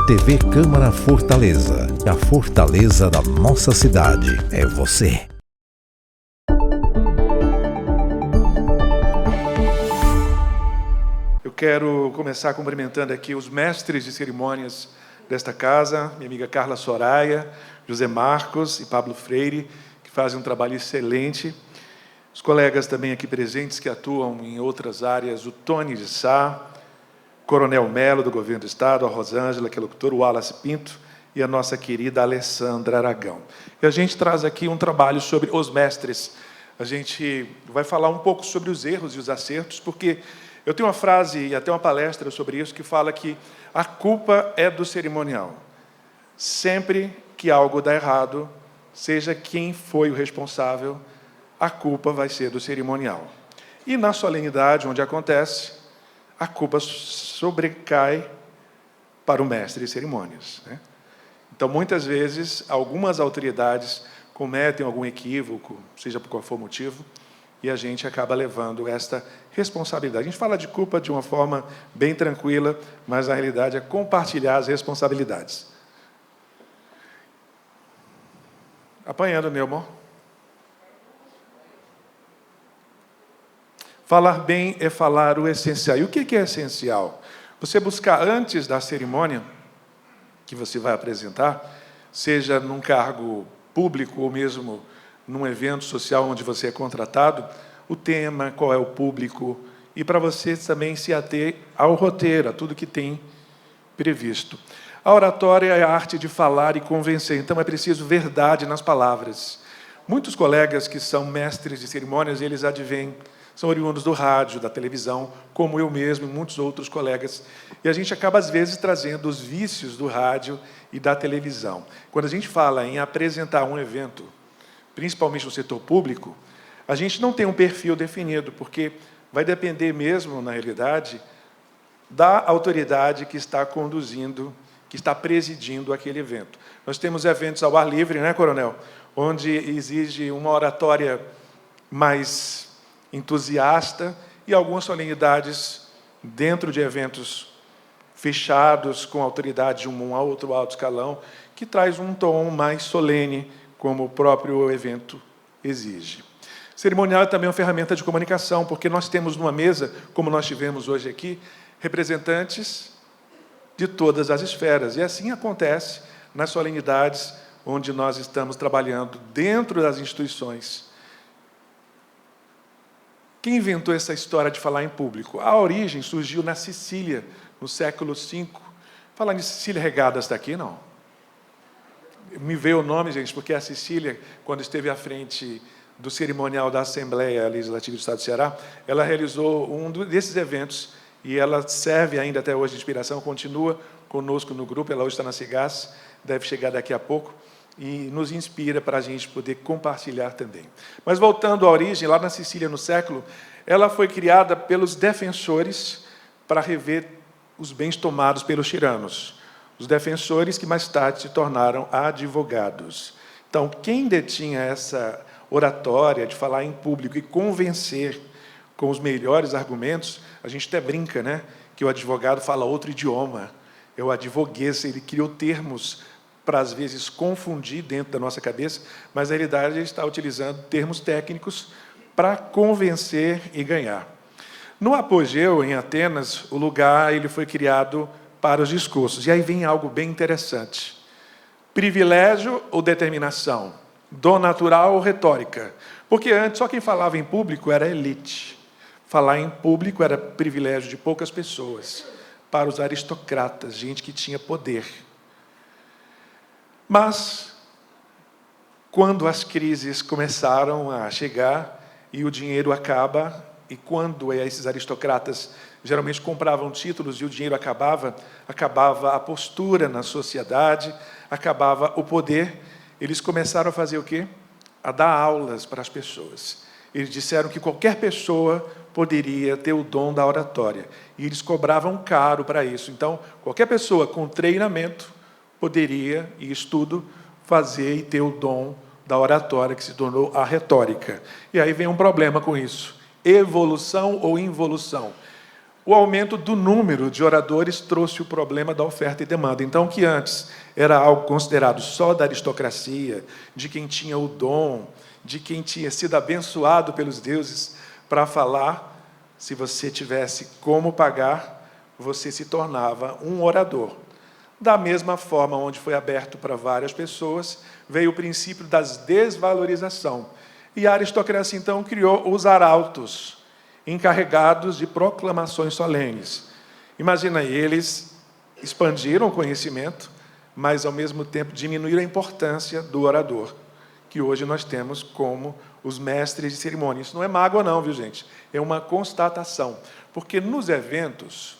TV Câmara Fortaleza. A fortaleza da nossa cidade é você. Eu quero começar cumprimentando aqui os mestres de cerimônias desta casa, minha amiga Carla Soraya, José Marcos e Pablo Freire, que fazem um trabalho excelente. Os colegas também aqui presentes que atuam em outras áreas, o Tony de Sá, Coronel Melo, do Governo do Estado, a Rosângela, que é locutora, o Wallace Pinto e a nossa querida Alessandra Aragão. E a gente traz aqui um trabalho sobre os mestres. A gente vai falar um pouco sobre os erros e os acertos, porque eu tenho uma frase e até uma palestra sobre isso que fala que a culpa é do cerimonial. Sempre que algo dá errado, seja quem foi o responsável, a culpa vai ser do cerimonial. E na solenidade, onde acontece, a culpa sobrecai para o mestre de cerimônias, né? Então, muitas vezes, algumas autoridades cometem algum equívoco, seja por qual for o motivo, e a gente acaba levando esta responsabilidade. A gente fala de culpa de uma forma bem tranquila, mas, na realidade, é compartilhar as responsabilidades. Apanhando, Neumor. Falar bem é falar o essencial. E o que é essencial? Você buscar antes da cerimônia que você vai apresentar, seja num cargo público ou mesmo num evento social onde você é contratado, o tema, qual é o público, e para você também se ater ao roteiro, a tudo que tem previsto. A oratória é a arte de falar e convencer, então é preciso verdade nas palavras. Muitos colegas que são mestres de cerimônias, eles advêm, são oriundos do rádio, da televisão, como eu mesmo e muitos outros colegas. E a gente acaba, às vezes, trazendo os vícios do rádio e da televisão. Quando a gente fala em apresentar um evento, principalmente no setor público, a gente não tem um perfil definido, porque vai depender mesmo, na realidade, da autoridade que está conduzindo, que está presidindo aquele evento. Nós temos eventos ao ar livre, né, Coronel? Onde exige uma oratória mais entusiasta e algumas solenidades dentro de eventos fechados, com autoridade de um a outro alto escalão, que traz um tom mais solene, como o próprio evento exige. Cerimonial é também uma ferramenta de comunicação, porque nós temos numa mesa, como nós tivemos hoje aqui, representantes de todas as esferas. E assim acontece nas solenidades onde nós estamos trabalhando dentro das instituições. Quem inventou essa história de falar em público? A origem surgiu na Sicília, no século V. Falar em Sicília regada está aqui, não. Me veio o nome, gente, porque a Sicília, quando esteve à frente do cerimonial da Assembleia Legislativa do Estado do Ceará, ela realizou um desses eventos e ela serve ainda até hoje de inspiração, continua conosco no grupo, ela hoje está na Cigás, deve chegar daqui a pouco, e nos inspira para a gente poder compartilhar também. Mas, voltando à origem, lá na Sicília, no século, ela foi criada pelos defensores para rever os bens tomados pelos tiranos. Os defensores que mais tarde se tornaram advogados. Então, quem detinha essa oratória de falar em público e convencer com os melhores argumentos, a gente até brinca, né, que o advogado fala outro idioma. É o advoguês, ele criou termos para, às vezes, confundir dentro da nossa cabeça, mas, na realidade, ele está utilizando termos técnicos para convencer e ganhar. No apogeu, em Atenas, o lugar ele foi criado para os discursos. E aí vem algo bem interessante. Privilégio ou determinação? Dom natural ou retórica? Porque antes, só quem falava em público era a elite. Falar em público era privilégio de poucas pessoas, para os aristocratas, gente que tinha poder. Mas, quando as crises começaram a chegar e o dinheiro acaba, e quando esses aristocratas geralmente compravam títulos e o dinheiro acabava, acabava a postura na sociedade, acabava o poder, eles começaram a fazer o quê? A dar aulas para as pessoas. Eles disseram que qualquer pessoa poderia ter o dom da oratória, e eles cobravam caro para isso. Então, qualquer pessoa com treinamento poderia, e estudo, fazer e ter o dom da oratória, que se tornou a retórica. E aí vem um problema com isso. Evolução ou involução? o aumento do número de oradores trouxe o problema da oferta e demanda. Então, o que antes era algo considerado só da aristocracia, de quem tinha o dom, de quem tinha sido abençoado pelos deuses para falar, se você tivesse como pagar, você se tornava um orador. Da mesma forma, onde foi aberto para várias pessoas, veio o princípio da desvalorização. E a aristocracia, então, criou os arautos, encarregados de proclamações solenes. Imagina aí, eles expandiram o conhecimento, mas, ao mesmo tempo, diminuíram a importância do orador, que hoje nós temos como os mestres de cerimônia. Isso não é mágoa, não, viu, gente? É uma constatação. Porque nos eventos,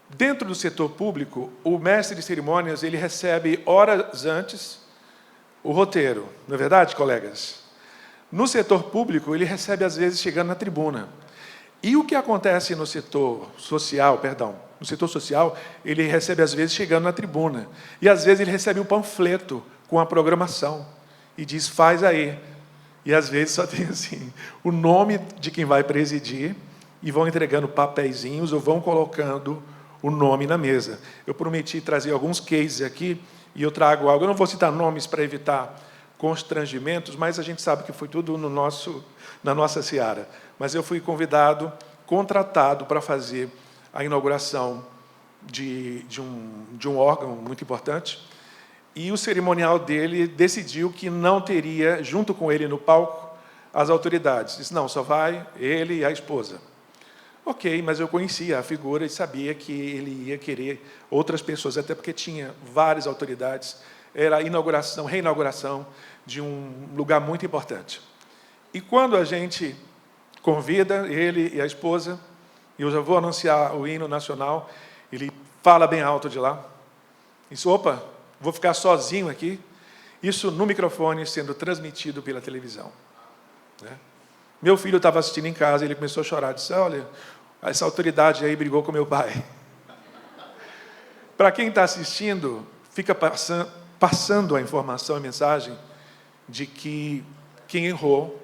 dentro do setor público, o mestre de cerimônias ele recebe horas antes o roteiro. Não é verdade, colegas? No setor público, ele recebe, às vezes, chegando na tribuna. E o que acontece no setor social, no setor social, ele recebe, às vezes, chegando na tribuna. E, às vezes, ele recebe um panfleto com a programação. E diz, faz aí. E, às vezes, só tem assim, o nome de quem vai presidir, e vão entregando papeizinhos ou vão colocando o nome na mesa. Eu prometi trazer alguns cases aqui, e eu trago algo. Eu não vou citar nomes para evitar constrangimentos, mas a gente sabe que foi tudo na nossa seara. Mas eu fui convidado, contratado para fazer a inauguração de um órgão muito importante, e o cerimonial dele decidiu que não teria, junto com ele no palco, as autoridades. Disse, não, só vai ele e a esposa. Ok, mas eu conhecia a figura e sabia que ele ia querer outras pessoas, até porque tinha várias autoridades. Era a inauguração, reinauguração de um lugar muito importante. E quando a gente convida ele e a esposa, e eu já vou anunciar o hino nacional, ele fala bem alto de lá, diz, opa, vou ficar sozinho aqui, isso no microfone sendo transmitido pela televisão. Meu filho estava assistindo em casa, ele começou a chorar, disse, olha, essa autoridade aí brigou com meu pai. Para quem está assistindo, fica passando a informação, a mensagem, de que quem errou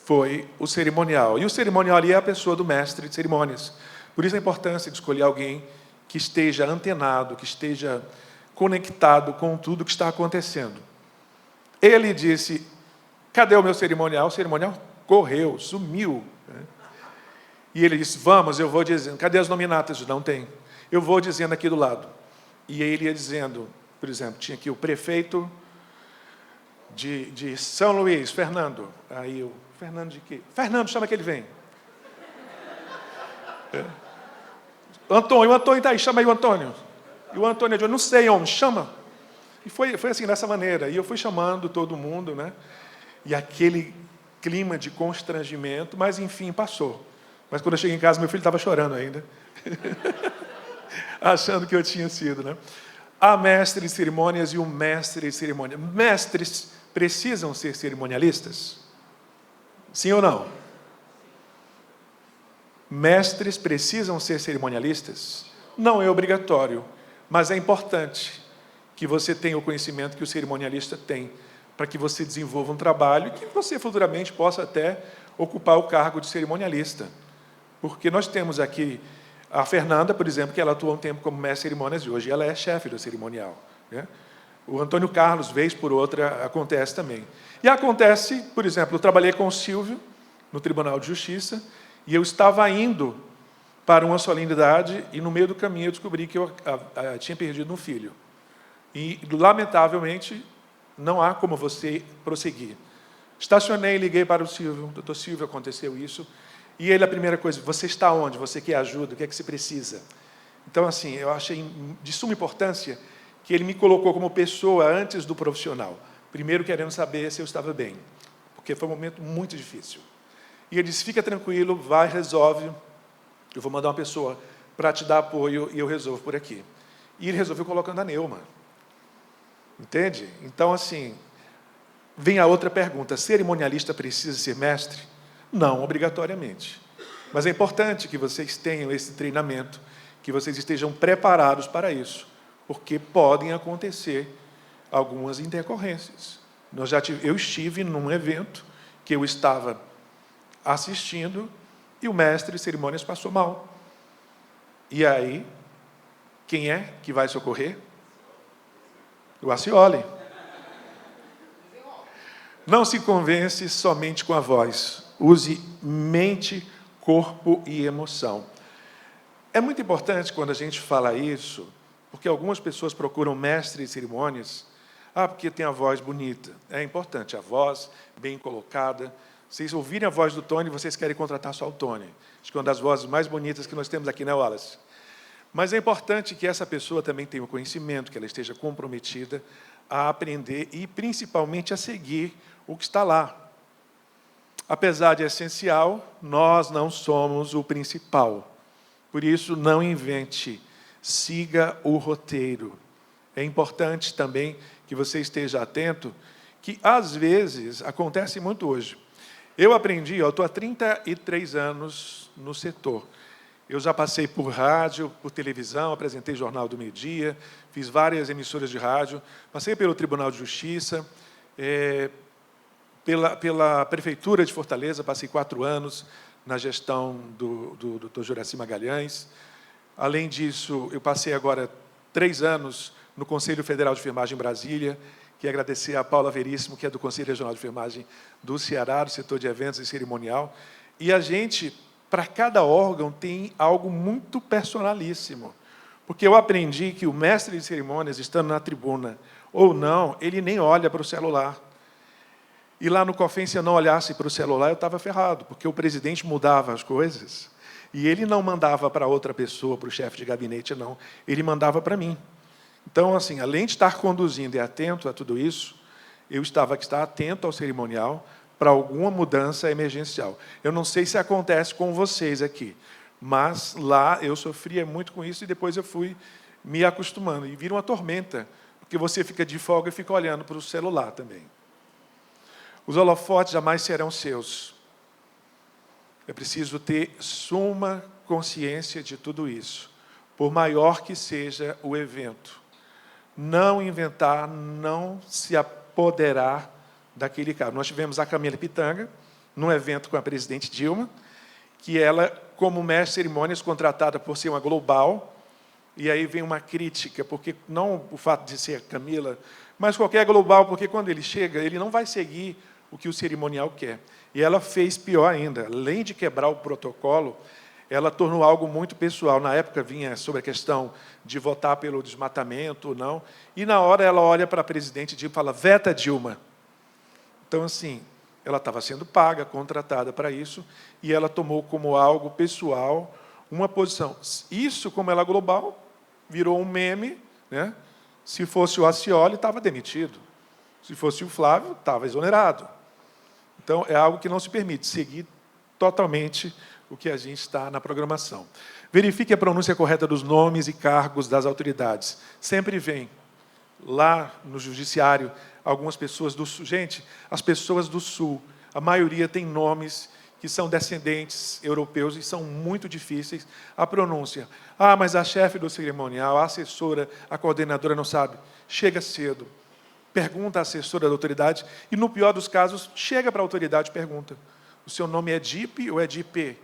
foi o cerimonial. E o cerimonial ali é a pessoa do mestre de cerimônias. Por isso a importância de escolher alguém que esteja antenado, que esteja conectado com tudo que está acontecendo. Ele disse, cadê o meu cerimonial? O cerimonial correu, sumiu. E ele disse, vamos, eu vou dizendo, cadê as nominatas? Não tem. Eu vou dizendo aqui do lado. E ele ia dizendo, por exemplo, tinha aqui o prefeito de São Luís, Fernando. Aí eu, Fernando de quê? Fernando, chama que ele vem. Antônio, o Antônio está aí, chama aí o Antônio. E o Antônio disse, não sei, homem, chama. E foi assim, dessa maneira. E eu fui chamando todo mundo, né? E aquele clima de constrangimento, mas, enfim, passou. Mas, quando eu cheguei em casa, meu filho estava chorando ainda. Achando que eu tinha sido, né? Há mestre de cerimônias e um mestre de cerimônia. Mestres precisam ser cerimonialistas? Sim ou não? Mestres precisam ser cerimonialistas? Não é obrigatório, mas é importante que você tenha o conhecimento que o cerimonialista tem, para que você desenvolva um trabalho e que você futuramente possa até ocupar o cargo de cerimonialista. Porque nós temos aqui a Fernanda, por exemplo, que ela atua um tempo como mestre de cerimônias e hoje ela é chefe do cerimonial, né? O Antônio Carlos, vez por outra, acontece também. E acontece, por exemplo, eu trabalhei com o Silvio no Tribunal de Justiça e eu estava indo para uma solenidade e, no meio do caminho, eu descobri que eu tinha perdido um filho. E, lamentavelmente, não há como você prosseguir. Estacionei, liguei para o Silvio, doutor Silvio, aconteceu isso. E ele, a primeira coisa, você está onde? Você quer ajuda? O que é que você precisa? Então, assim, eu achei de suma importância que ele me colocou como pessoa antes do profissional. Primeiro, querendo saber se eu estava bem, porque foi um momento muito difícil. E ele disse, fica tranquilo, vai, resolve, eu vou mandar uma pessoa para te dar apoio e eu resolvo por aqui. E ele resolveu colocando a Neuma. Entende? Então, assim, vem a outra pergunta, cerimonialista precisa ser mestre? Não, obrigatoriamente. Mas é importante que vocês tenham esse treinamento, que vocês estejam preparados para isso, porque podem acontecer algumas intercorrências. Eu estive num evento que eu estava assistindo E o mestre de cerimônias passou mal. E aí, quem é que vai socorrer? O Acioli. Não se convence somente com a voz. Use mente, corpo e emoção. É muito importante quando a gente fala isso, porque algumas pessoas procuram mestre de cerimônias, porque tem a voz bonita. É importante, a voz bem colocada. Vocês ouvirem a voz do Tony, vocês querem contratar só o Tony. Acho que é uma das vozes mais bonitas que nós temos aqui, né, Wallace? Mas é importante que essa pessoa também tenha o conhecimento, que ela esteja comprometida a aprender e, principalmente, a seguir o que está lá. Apesar de essencial, nós não somos o principal. Por isso, não invente, siga o roteiro. É importante também que você esteja atento, que, às vezes, acontece muito hoje. Eu aprendi, eu estou há 33 anos no setor. Eu já passei por rádio, por televisão, apresentei Jornal do Meio-Dia, fiz várias emissoras de rádio, passei pelo Tribunal de Justiça, pela Prefeitura de Fortaleza, passei 4 anos na gestão do Dr. Juraci Magalhães. Além disso, eu passei agora 3 anos no Conselho Federal de Enfermagem em Brasília, que agradecer a Paula Veríssimo, que é do Conselho Regional de Enfermagem do Ceará, do setor de eventos e cerimonial. E a gente, para cada órgão, tem algo muito personalíssimo. Porque eu aprendi que o mestre de cerimônias, estando na tribuna ou não, ele nem olha para o celular. E lá no COFEN, se eu não olhasse para o celular, eu estava ferrado, porque o presidente mudava as coisas, e ele não mandava para outra pessoa, para o chefe de gabinete, não. Ele mandava para mim. Então, assim, além de estar conduzindo e atento a tudo isso, eu estava que estar atento ao cerimonial para alguma mudança emergencial. Eu não sei se acontece com vocês aqui, mas lá eu sofria muito com isso e depois eu fui me acostumando. E vira uma tormenta, porque você fica de folga e fica olhando para o celular também. Os holofotes jamais serão seus. É preciso ter suma consciência de tudo isso, por maior que seja o evento. Não inventar, não se apoderar daquele cargo. Nós tivemos a Camila Pitanga, num evento com a presidente Dilma, que ela, como mestre de cerimônias, contratada por ser uma global, e aí vem uma crítica, porque não o fato de ser Camila, mas qualquer global, porque quando ele chega, ele não vai seguir o que o cerimonial quer. E ela fez pior ainda, além de quebrar o protocolo, ela tornou algo muito pessoal. Na época vinha sobre a questão de votar pelo desmatamento ou não, e na hora ela olha para a presidente Dilma e fala, veta Dilma. Então, assim, ela estava sendo paga, contratada para isso, e ela tomou como algo pessoal uma posição. Isso, como ela é global, virou um meme, né? Se fosse o Acioli, estava demitido. Se fosse o Flávio, estava exonerado. Então, é algo que não se permite seguir totalmente o que a gente está na programação. Verifique a pronúncia correta dos nomes e cargos das autoridades. Sempre vem lá no judiciário algumas pessoas do Sul. Gente, as pessoas do Sul, a maioria tem nomes que são descendentes europeus e são muito difíceis a pronúncia. Mas a chefe do cerimonial, a assessora, a coordenadora não sabe. Chega cedo, pergunta à assessora da autoridade e, no pior dos casos, chega para a autoridade e pergunta, o seu nome é DIP ou é DIP?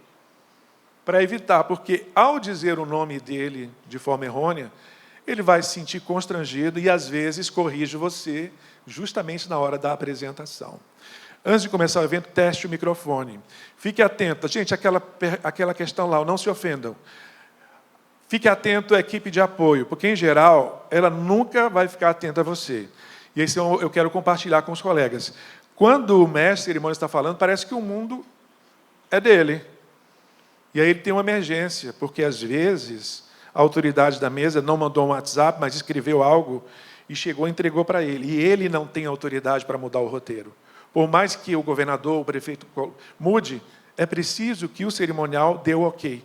Para evitar, porque, ao dizer o nome dele de forma errônea, ele vai se sentir constrangido e, às vezes, corrige você justamente na hora da apresentação. Antes de começar o evento, teste o microfone. Fique atento. Gente, aquela questão lá, não se ofendam. Fique atento à equipe de apoio, porque, em geral, ela nunca vai ficar atenta a você. E isso eu quero compartilhar com os colegas. Quando o mestre de cerimônia está falando, parece que o mundo é dele. E aí ele tem uma emergência, porque, às vezes, a autoridade da mesa não mandou um WhatsApp, mas escreveu algo e chegou e entregou para ele. E ele não tem autoridade para mudar o roteiro. Por mais que o governador, o prefeito mude, é preciso que o cerimonial dê o ok.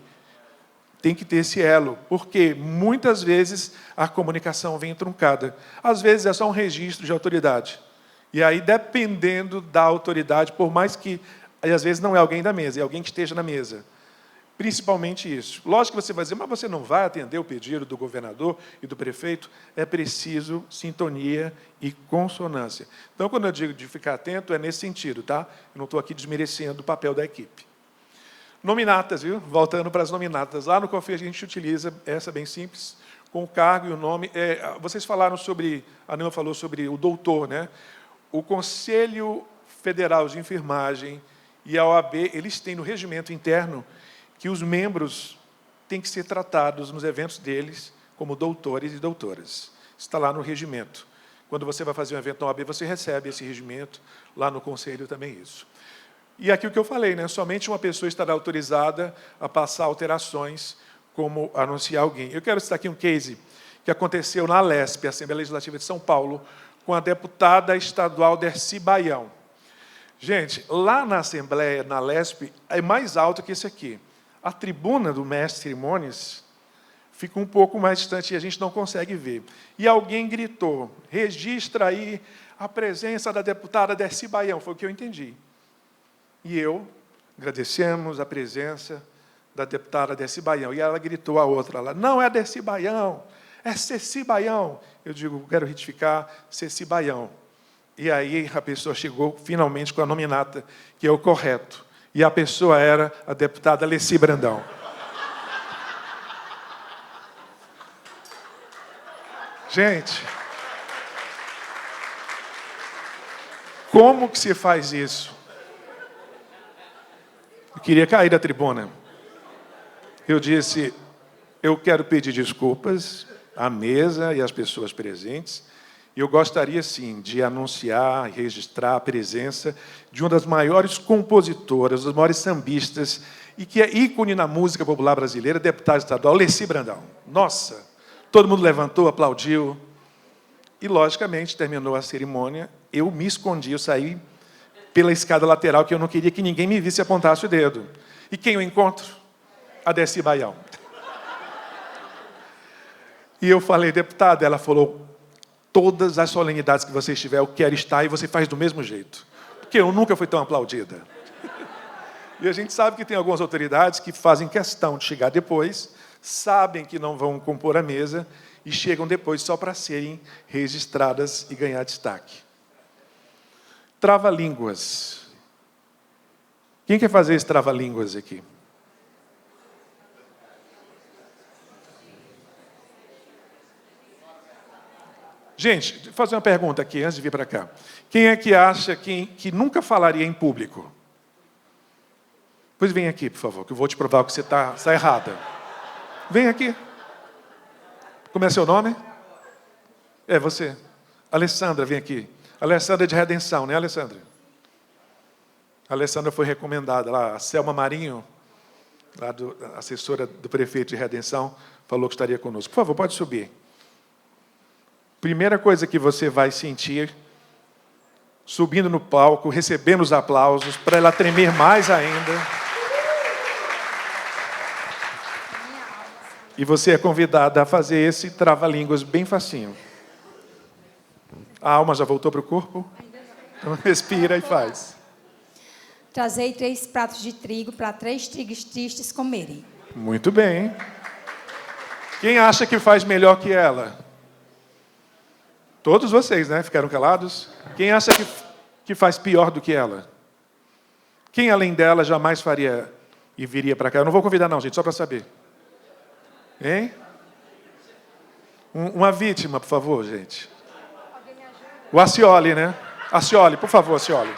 Tem que ter esse elo, porque muitas vezes a comunicação vem truncada. Às vezes é só um registro de autoridade. E aí, dependendo da autoridade, por mais que, às vezes, não é alguém da mesa, é alguém que esteja na mesa. Principalmente isso. Lógico que você vai dizer, mas você não vai atender o pedido do governador e do prefeito? É preciso sintonia e consonância. Então, quando eu digo de ficar atento, é nesse sentido, tá? Eu não estou aqui desmerecendo o papel da equipe. Nominatas, viu? Voltando para as nominatas. Lá no COFEI a gente utiliza essa bem simples, com o cargo e o nome. Vocês falaram sobre, a Neuza falou sobre o doutor, né? O Conselho Federal de Enfermagem e a OAB, eles têm no regimento interno que os membros têm que ser tratados nos eventos deles como doutores e doutoras. Está lá no regimento. Quando você vai fazer um evento na OAB, você recebe esse regimento, lá no Conselho também isso. E aqui o que eu falei, né? Somente uma pessoa estará autorizada a passar alterações, como anunciar alguém. Eu quero citar aqui um case que aconteceu na ALESP, Assembleia Legislativa de São Paulo, com a deputada estadual Dercy Baião. Gente, lá na Assembleia, na ALESP, é mais alto que esse aqui. A tribuna do mestre de cerimônias fica um pouco mais distante e a gente não consegue ver. E alguém gritou, registra aí a presença da deputada Dercy Baião, foi o que eu entendi. E eu agradecemos a presença da deputada Dercy Baião. E ela gritou a outra lá, não é Dercy Baião, é Ceci Baião. Eu digo, quero retificar, Ceci Baião. E aí a pessoa chegou finalmente com a nominata, que é o correto. E a pessoa era a deputada Leci Brandão. Gente, como que se faz isso? Eu queria cair da tribuna. Eu disse, eu quero pedir desculpas à mesa e às pessoas presentes, e eu gostaria, sim, de anunciar e registrar a presença de uma das maiores compositoras, das maiores sambistas, e que é ícone na música popular brasileira, deputada estadual, Leci Brandão. Nossa! Todo mundo levantou, aplaudiu, e, logicamente, terminou a cerimônia, eu me escondi, eu saí pela escada lateral, que eu não queria que ninguém me visse e apontasse o dedo. E quem eu encontro? A Dercy Baião. E eu falei, deputada, ela falou, todas as solenidades que você estiver, eu quero estar, e você faz do mesmo jeito. Porque eu nunca fui tão aplaudida. E a gente sabe que tem algumas autoridades que fazem questão de chegar depois, sabem que não vão compor a mesa, e chegam depois só para serem registradas e ganhar destaque. Trava-línguas. Quem quer fazer esse trava-línguas aqui? Gente, vou fazer uma pergunta aqui, antes de vir para cá. Quem é que acha que nunca falaria em público? Pois vem aqui, por favor, que eu vou te provar que você está errada. Vem aqui. Como é seu nome? É você. Alessandra, vem aqui. Alessandra de Redenção, né, Alessandra? A Alessandra foi recomendada lá. A Selma Marinho, lá assessora do prefeito de Redenção, falou que estaria conosco. Por favor, pode subir. Primeira coisa que você vai sentir, subindo no palco, recebendo os aplausos, para ela tremer mais ainda. E você é convidada a fazer esse trava-línguas bem facinho. A alma já voltou para o corpo? Então respira e faz. Trazei 3 pratos de trigo para 3 trigos tristes comerem. Muito bem. Quem acha que faz melhor que ela? Todos vocês, né? Ficaram calados? Quem acha que faz pior do que ela? Quem, além dela, jamais faria e viria para cá? Eu não vou convidar, não, gente, só para saber. Hein? Uma vítima, por favor, gente. O Acioli, né? Acioli, por favor, Acioli.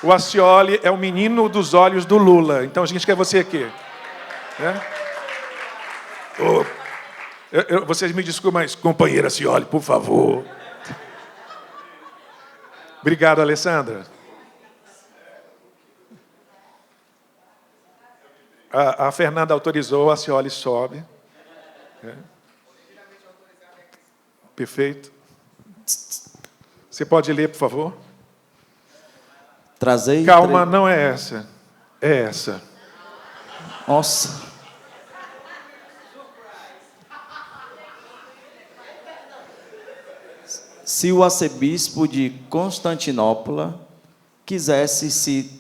O Acioli é o menino dos olhos do Lula. Então a gente quer você aqui. Né? Vocês me desculpem, mas companheira Acioli, por favor. Obrigado, Alessandra. A Fernanda autorizou, a Acioli sobe. Perfeito. Você pode ler, por favor? Trazei. Calma, não é essa. É essa. Nossa. Se o arcebispo de Constantinopla quisesse se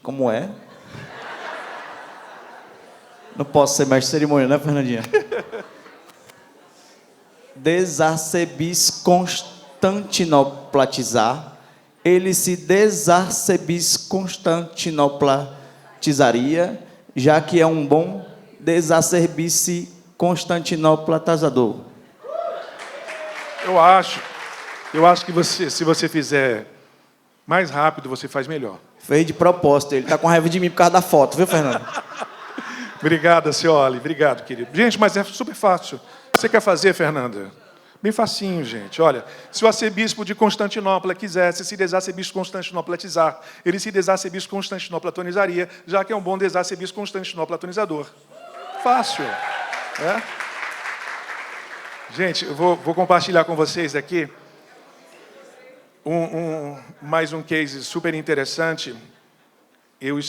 como é? Não posso ser mestre de cerimônia, né, Fernandinha? Desarcebisconstantinoplatizar ele se desarcebis constantinoplatizaria, já que é um bom desarcebice constantinoplatizador. Eu acho que você, se você fizer mais rápido, você faz melhor. Fez de propósito, ele está com raiva de mim por causa da foto, viu, Fernando? Obrigado, Cioli. Obrigado, querido. Gente, mas é super fácil. Você quer fazer, Fernanda? Bem facinho, gente. Olha, se o arcebispo de Constantinopla quisesse se desarcebispo constantinoplatizar, ele se desarcebispo constantinoplatonizaria, já que é um bom desarcebispo constantinoplatonizador. Fácil. É? Gente, eu vou compartilhar com vocês aqui mais um case super interessante. Eu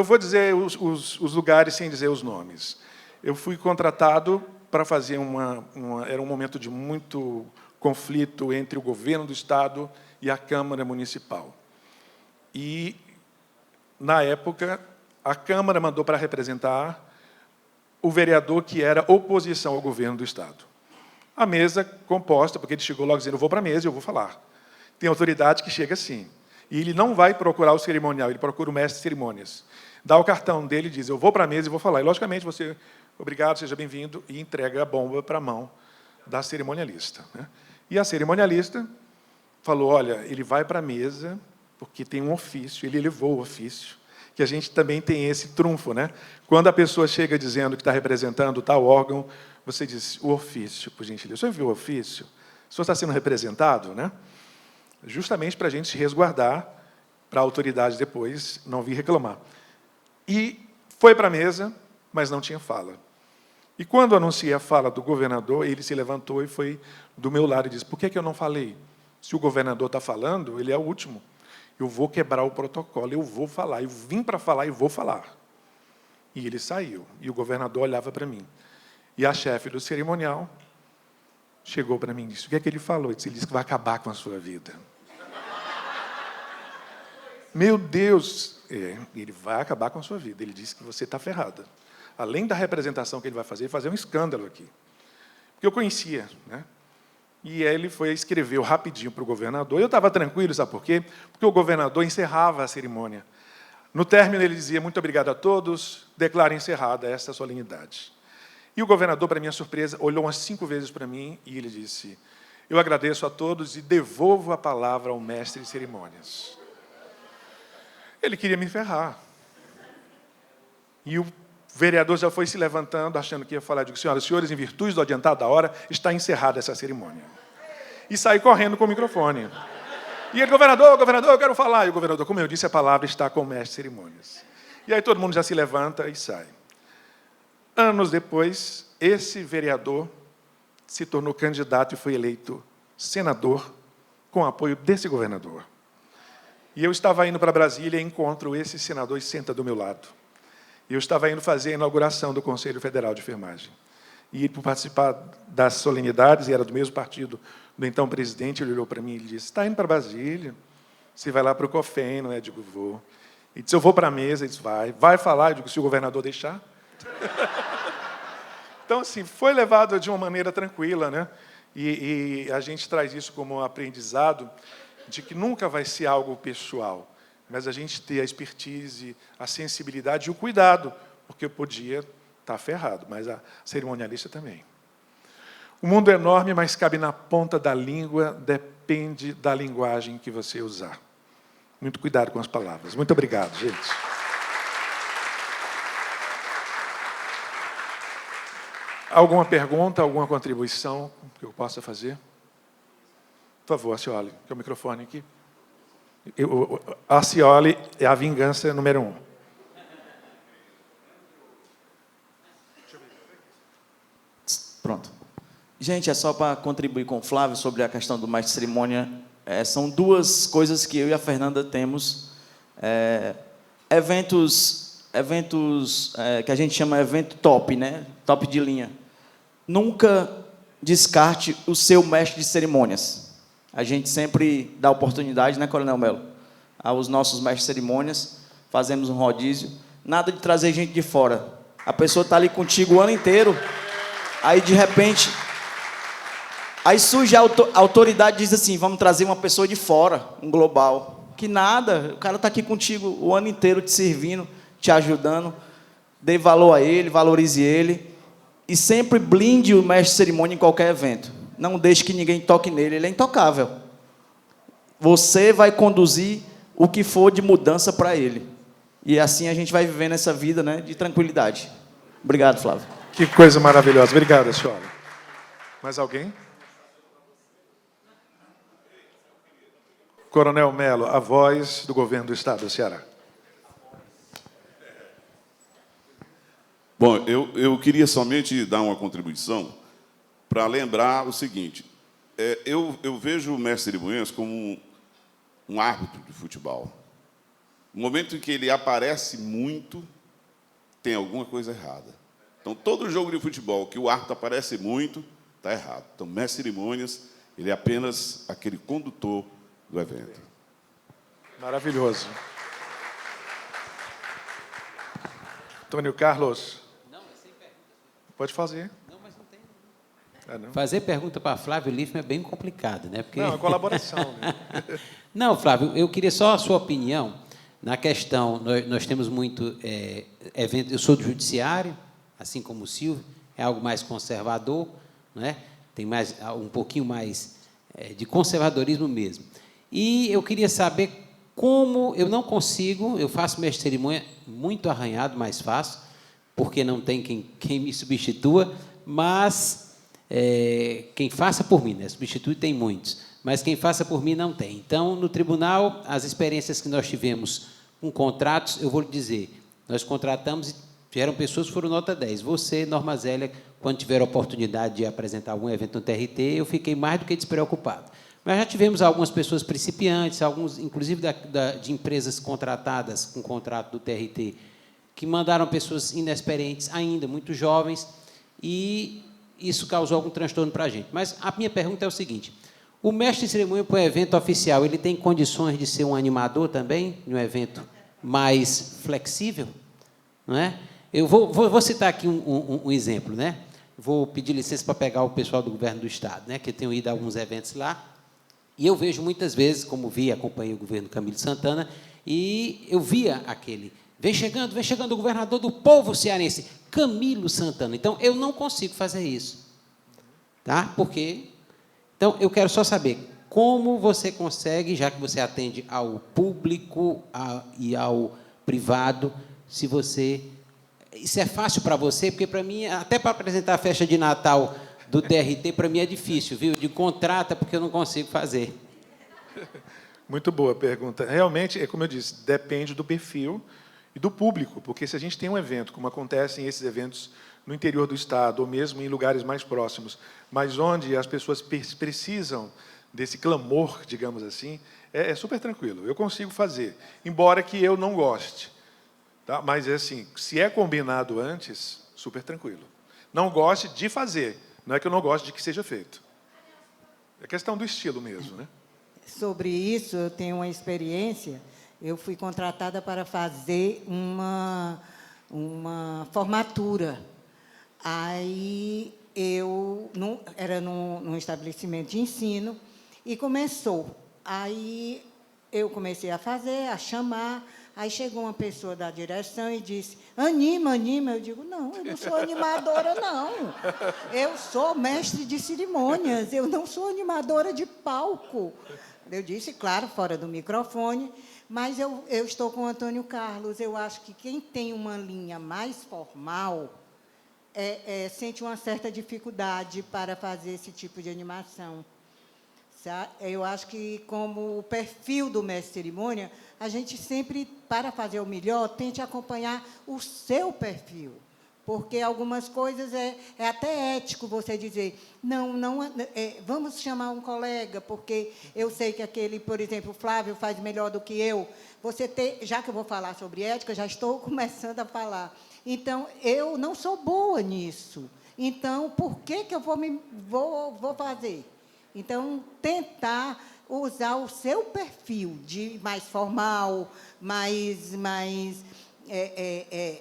vou dizer os lugares sem dizer os nomes. Eu fui contratado para fazer era um momento de muito conflito entre o governo do Estado e a Câmara Municipal. E, na época, a Câmara mandou para representar o vereador que era oposição ao governo do Estado. A mesa composta, porque ele chegou logo dizendo, eu vou para a mesa e eu vou falar. Tem autoridade que chega assim. E ele não vai procurar o cerimonial, ele procura o mestre de cerimônias. Dá o cartão dele e diz, eu vou para a mesa e vou falar. E, logicamente, você... Obrigado, seja bem-vindo, e entrega a bomba para a mão da cerimonialista. Né? E a cerimonialista falou, olha, ele vai para a mesa porque tem um ofício, ele levou o ofício, que a gente também tem esse trunfo. Né? Quando a pessoa chega dizendo que está representando tal órgão, você diz, o ofício, por gentileza. Você viu o ofício? O senhor está sendo representado? Né? Justamente para a gente se resguardar, para a autoridade depois não vir reclamar. E foi para a mesa, mas não tinha fala. E quando anunciei a fala do governador, ele se levantou e foi do meu lado e disse, por que eu não falei? Se o governador está falando, ele é o último. Eu vou quebrar o protocolo, eu vou falar. Eu vim para falar e vou falar. E ele saiu. E o governador olhava para mim. E a chefe do cerimonial chegou para mim e disse, o que é que ele falou? Ele disse que vai acabar com a sua vida. Meu Deus! Ele vai acabar com a sua vida. Ele disse que você está ferrada. Além da representação que ele vai fazer um escândalo aqui. Porque eu conhecia, né? E ele foi escreveu rapidinho para o governador. Eu estava tranquilo, sabe por quê? Porque o governador encerrava a cerimônia. No término, ele dizia, muito obrigado a todos, declaro encerrada esta solenidade. E o governador, para minha surpresa, olhou umas 5 vezes para mim e ele disse, eu agradeço a todos e devolvo a palavra ao mestre de cerimônias. Ele queria me ferrar. E o vereador já foi se levantando, achando que ia falar. Eu digo, senhoras e senhores, em virtude do adiantado da hora, está encerrada essa cerimônia. E saí correndo com o microfone. E ele, governador, eu quero falar. E o governador, como eu disse, a palavra está com o mestre de cerimônias. E aí todo mundo já se levanta e sai. Anos depois, esse vereador se tornou candidato e foi eleito senador com o apoio desse governador. E eu estava indo para Brasília e encontro esse senador e senta do meu lado. E eu estava indo fazer a inauguração do Conselho Federal de Enfermagem. E, por participar das solenidades, e era do mesmo partido do então presidente, ele olhou para mim e disse, está indo para Brasília? Você vai lá para o COFEM, não é? Eu digo, vou. Ele disse, eu vou para a mesa. Ele disse, vai falar? Eu digo, se o governador deixar. Então, assim, foi levado de uma maneira tranquila, né? E a gente traz isso como um aprendizado de que nunca vai ser algo pessoal, mas a gente ter a expertise, a sensibilidade e o cuidado, porque eu podia estar ferrado, mas a cerimonialista também. O mundo é enorme, mas cabe na ponta da língua, depende da linguagem que você usar. Muito cuidado com as palavras. Muito obrigado, gente. Alguma pergunta, alguma contribuição que eu possa fazer? Por favor, Acioli, que é o microfone aqui. A Acioli é a vingança número 1. Pronto. Gente, é só para contribuir com o Flávio sobre a questão do mestre de cerimônia. São 2 coisas que eu e a Fernanda temos. Eventos que a gente chama evento top, né? Top de linha. Nunca descarte o seu mestre de cerimônias. A gente sempre dá oportunidade, né, Coronel Melo? Aos nossos mestres de cerimônias, fazemos um rodízio. Nada de trazer gente de fora. A pessoa está ali contigo o ano inteiro, aí, de repente, Aí surge a autoridade e diz assim, vamos trazer uma pessoa de fora, um global. Que nada, o cara está aqui contigo o ano inteiro te servindo, te ajudando. Dê valor a ele, valorize ele. E sempre blinde o mestre de cerimônia em qualquer evento. Não deixe que ninguém toque nele, ele é intocável. Você vai conduzir o que for de mudança para ele. E assim a gente vai vivendo essa vida, né, de tranquilidade. Obrigado, Flávio. Que coisa maravilhosa. Obrigado, senhora. Mais alguém? Coronel Melo, a voz do governo do Estado do Ceará. Bom, eu queria somente dar uma contribuição para lembrar o seguinte. Eu vejo o mestre cerimonias como um árbitro de futebol. No momento em que ele aparece muito, tem alguma coisa errada. Então, todo jogo de futebol que o árbitro aparece muito, está errado. Então, o mestre cerimônias, ele é apenas aquele condutor do evento. Maravilhoso. Antônio Carlos. Não, é sem pergunta. Pode fazer. Não, mas não tem. Não. Fazer pergunta para Flávio Liffman é bem complicado, né? Porque... Não, é colaboração. Né? Não, Flávio, eu queria só a sua opinião na questão. Nós temos muito evento. Eu sou do judiciário, assim como o Silvio, é algo mais conservador, não é? Tem mais um pouquinho mais de conservadorismo mesmo. E eu queria saber como eu não consigo, eu faço mestre de cerimônia muito arranhado, mais fácil, porque não tem quem me substitua, mas quem faça por mim, né? Substitui tem muitos, mas quem faça por mim não tem. Então, no tribunal, as experiências que nós tivemos com contratos, eu vou lhe dizer, nós contratamos e vieram pessoas que foram nota 10. Você, Norma Zélia, quando tiver a oportunidade de apresentar algum evento no TRT, eu fiquei mais do que despreocupado. Mas já tivemos algumas pessoas principiantes, alguns, inclusive de empresas contratadas com contrato do TRT, que mandaram pessoas inexperientes ainda, muito jovens, e isso causou algum transtorno para a gente. Mas a minha pergunta é o seguinte, o mestre de cerimônia para um evento oficial, ele tem condições de ser um animador também, em um evento mais flexível? Não é? Eu vou citar aqui um exemplo, né? Vou pedir licença para pegar o pessoal do governo do Estado, né? Que eu tenho ido a alguns eventos lá, e eu vejo muitas vezes, como vi, acompanhei o governo Camilo Santana, e eu via aquele, vem chegando o governador do povo cearense, Camilo Santana. Então, eu não consigo fazer isso. Tá? Porque... Então, eu quero só saber como você consegue, já que você atende ao público e ao privado, se você... Isso é fácil para você, porque, para mim, até para apresentar a festa de Natal do TRT, para mim é difícil, viu? De contrata, porque eu não consigo fazer. Muito boa pergunta. Realmente, é como eu disse, depende do perfil e do público, porque se a gente tem um evento, como acontecem esses eventos no interior do Estado, ou mesmo em lugares mais próximos, mas onde as pessoas precisam desse clamor, digamos assim, é super tranquilo. Eu consigo fazer, embora que eu não goste. Tá? Mas, assim, se é combinado antes, super tranquilo. Não goste de fazer, não é que eu não gosto de que seja feito. É questão do estilo mesmo, né? Sobre isso, eu tenho uma experiência. Eu fui contratada para fazer uma formatura. Aí, era num estabelecimento de ensino, e começou. Aí, eu comecei a fazer, a chamar. Aí chegou uma pessoa da direção e disse, anima. Eu digo, não, eu não sou animadora, não. Eu sou mestre de cerimônias, eu não sou animadora de palco. Eu disse, claro, fora do microfone, mas eu estou com o Antônio Carlos. Eu acho que quem tem uma linha mais formal sente uma certa dificuldade para fazer esse tipo de animação. Eu acho que, como o perfil do mestre de cerimônia, a gente sempre, para fazer o melhor, tente acompanhar o seu perfil. Porque algumas coisas é até ético você dizer, vamos chamar um colega, porque eu sei que aquele, por exemplo, o Flávio faz melhor do que eu. Já que eu vou falar sobre ética, já estou começando a falar. Então, eu não sou boa nisso. Então, por que eu vou fazer? Então, tentar usar o seu perfil de mais formal, mais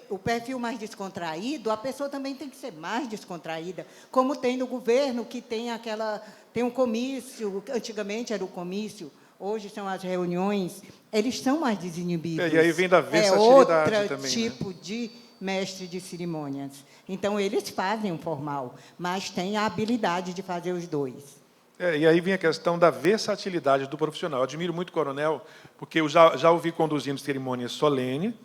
o perfil mais descontraído, a pessoa também tem que ser mais descontraída, como tem no governo, que tem um comício, antigamente era o comício, hoje são as reuniões, eles são mais desinibidos. E aí vem da versatilidade outro também, tipo, né, de mestre de cerimônias. Então, eles fazem o formal, mas têm a habilidade de fazer os dois. E aí vem a questão da versatilidade do profissional. Eu admiro muito o coronel, porque eu já ouvi conduzindo cerimônia solene,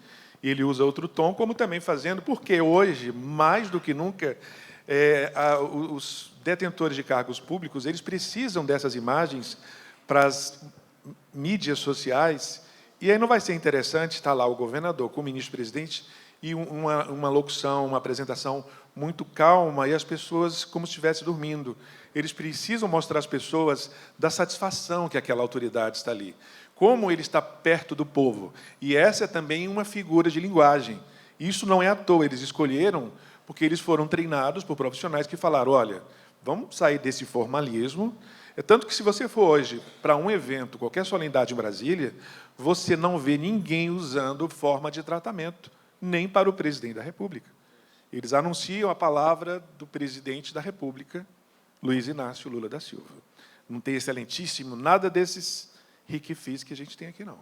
e ele usa outro tom, como também fazendo, porque hoje, mais do que nunca, os detentores de cargos públicos, eles precisam dessas imagens para as mídias sociais, e aí não vai ser interessante estar lá o governador com o ministro-presidente e uma locução, uma apresentação muito calma, e as pessoas como se estivessem dormindo. Eles precisam mostrar às pessoas da satisfação que aquela autoridade está ali, como ele está perto do povo. E essa é também uma figura de linguagem. Isso não é à toa, eles escolheram porque eles foram treinados por profissionais que falaram, olha, vamos sair desse formalismo. É tanto que, se você for hoje para um evento, qualquer solenidade em Brasília, você não vê ninguém usando forma de tratamento, nem para o presidente da República. Eles anunciam a palavra do presidente da República, Luiz Inácio Lula da Silva. Não tem excelentíssimo, nada desses riquifis que a gente tem aqui, não.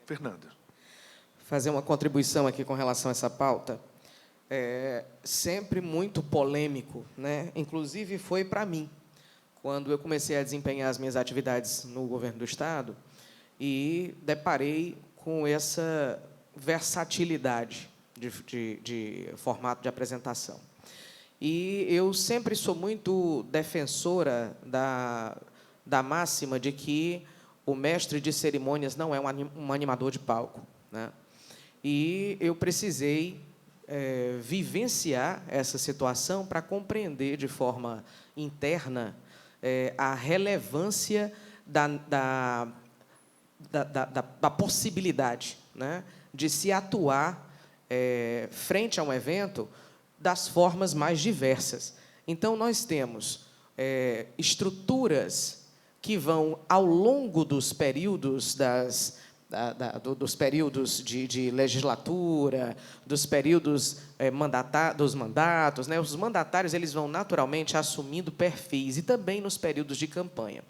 Fernanda. Fazer uma contribuição aqui com relação a essa pauta. Sempre muito polêmico, né? Inclusive foi para mim, quando eu comecei a desempenhar as minhas atividades no governo do Estado e deparei com essa versatilidade de formato de apresentação. E eu sempre sou muito defensora da máxima de que o mestre de cerimônias não é um animador de palco, né? E eu precisei vivenciar essa situação para compreender de forma interna a relevância da possibilidade, né, de se atuar frente a um evento das formas mais diversas. Então, nós temos estruturas que vão, ao longo dos períodos dos períodos de legislatura, dos períodos dos mandatos, né? Os mandatários eles vão naturalmente assumindo perfis, e também nos períodos de campanha.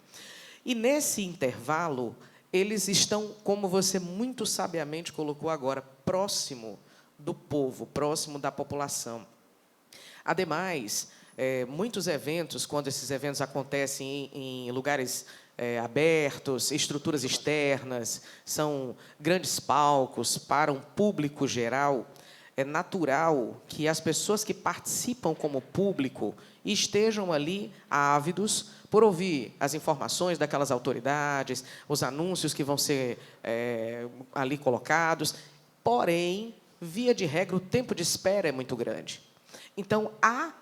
E, nesse intervalo, eles estão, como você muito sabiamente colocou agora, próximo do povo, próximo da população. Ademais, muitos eventos, quando esses eventos acontecem em lugares abertos, estruturas externas, são grandes palcos para um público geral, é natural que as pessoas que participam como público estejam ali ávidos por ouvir as informações daquelas autoridades, os anúncios que vão ser ali colocados. Porém, via de regra, o tempo de espera é muito grande. Então, há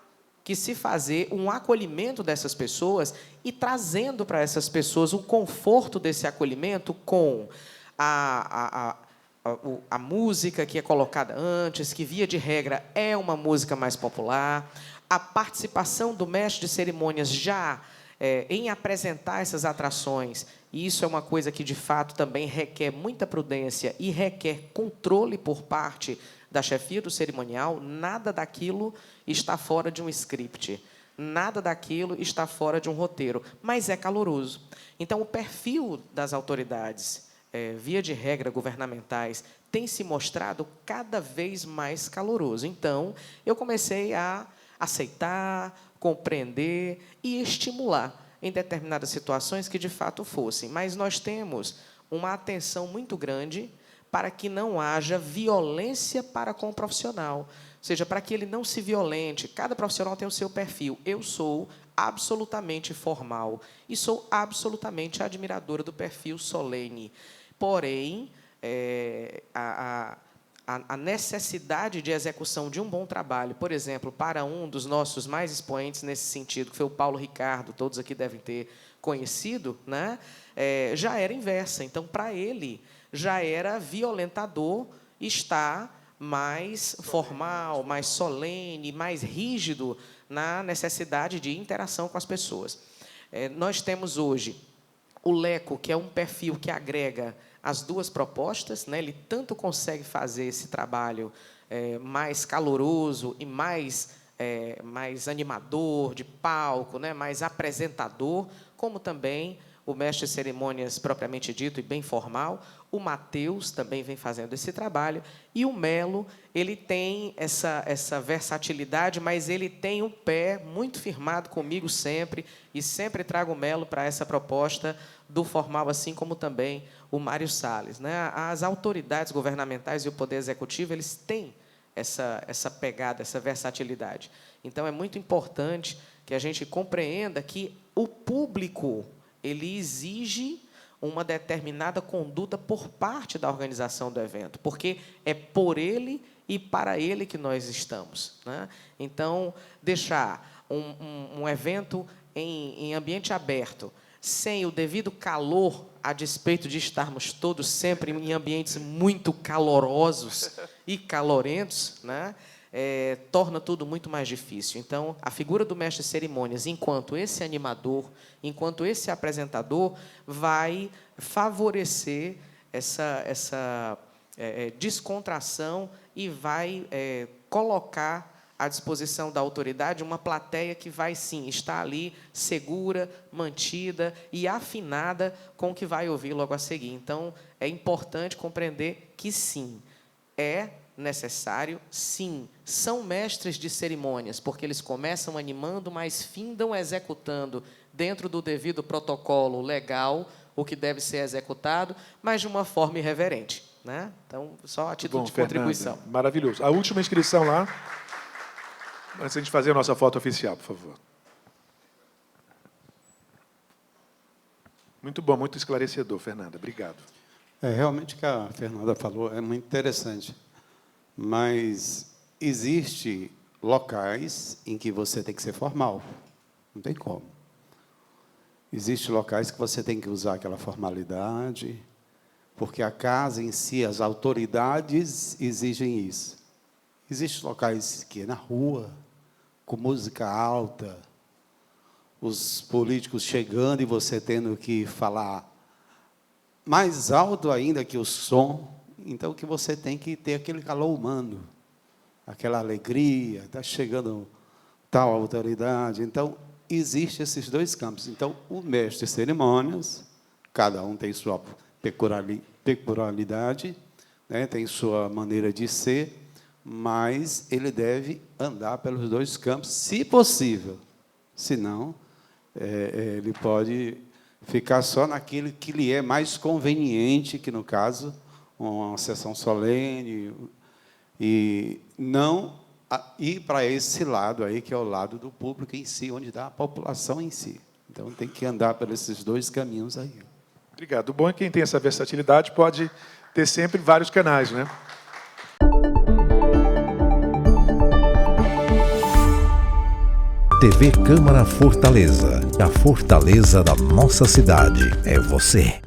que se fazer um acolhimento dessas pessoas e trazendo para essas pessoas o conforto desse acolhimento com a música que é colocada antes, que, via de regra, é uma música mais popular, a participação do mestre de cerimônias já em apresentar essas atrações. E isso é uma coisa que, de fato, também requer muita prudência e requer controle por parte da chefia do cerimonial. Nada daquilo está fora de um script, nada daquilo está fora de um roteiro, mas é caloroso. Então, o perfil das autoridades, via de regra, governamentais, tem se mostrado cada vez mais caloroso. Então, eu comecei a aceitar, compreender e estimular em determinadas situações que, de fato, fossem. Mas nós temos uma atenção muito grande para que não haja violência para com o profissional, ou seja, para que ele não se violente. Cada profissional tem o seu perfil. Eu sou absolutamente formal e sou absolutamente admiradora do perfil solene. Porém, a necessidade de execução de um bom trabalho, por exemplo, para um dos nossos mais expoentes nesse sentido, que foi o Paulo Ricardo, todos aqui devem ter conhecido, né? Já era inversa. Então, para ele, já era violentador estar mais formal, mais solene, mais rígido na necessidade de interação com as pessoas. Nós temos hoje o Leco, que é um perfil que agrega as duas propostas, né? Ele tanto consegue fazer esse trabalho mais caloroso e mais animador, de palco, né? Mais apresentador, como também o mestre de cerimônias propriamente dito e bem formal. O Mateus também vem fazendo esse trabalho. E o Melo, ele tem essa versatilidade, mas ele tem um pé muito firmado comigo sempre, e sempre trago o Melo para essa proposta do formal, assim como também o Mário Salles, né? As autoridades governamentais e o Poder Executivo, eles têm essa pegada, essa versatilidade. Então, é muito importante que a gente compreenda que o público ele exige uma determinada conduta por parte da organização do evento, porque é por ele e para ele que nós estamos, né? Então, deixar um evento em ambiente aberto, sem o devido calor, a despeito de estarmos todos sempre em ambientes muito calorosos e calorentos, né? Torna tudo muito mais difícil. Então, a figura do mestre de cerimônias, enquanto esse animador, enquanto esse apresentador, vai favorecer essa descontração e vai colocar à disposição da autoridade uma plateia que vai, sim, estar ali segura, mantida e afinada com o que vai ouvir logo a seguir. Então, é importante compreender que, sim, é necessário, sim, são mestres de cerimônias, porque eles começam animando, mas findam executando dentro do devido protocolo legal o que deve ser executado, mas de uma forma irreverente, né? Então, só a título de contribuição. Fernanda, maravilhoso. A última inscrição lá, antes de a gente fazer a nossa foto oficial, por favor. Muito bom, muito esclarecedor, Fernanda. Obrigado. Realmente o que a Fernanda falou é muito interessante. Mas existe locais em que você tem que ser formal. Não tem como. Existem locais que você tem que usar aquela formalidade, porque a casa em si, as autoridades exigem isso. Existem locais que é na rua, com música alta, os políticos chegando e você tendo que falar mais alto ainda que o som. Então, que você tem que ter aquele calor humano, aquela alegria, está chegando tal autoridade. Então, existem esses dois campos. Então, o mestre de cerimônias, cada um tem sua peculiaridade, né, tem sua maneira de ser, mas ele deve andar pelos dois campos, se possível. Senão, ele pode ficar só naquilo que lhe é mais conveniente, que, no caso, uma sessão solene, e não ir para esse lado aí, que é o lado do público em si, onde está a população em si. Então, tem que andar por esses dois caminhos aí. Obrigado. O bom é que quem tem essa versatilidade pode ter sempre vários canais, né? TV Câmara Fortaleza. A fortaleza da nossa cidade é você.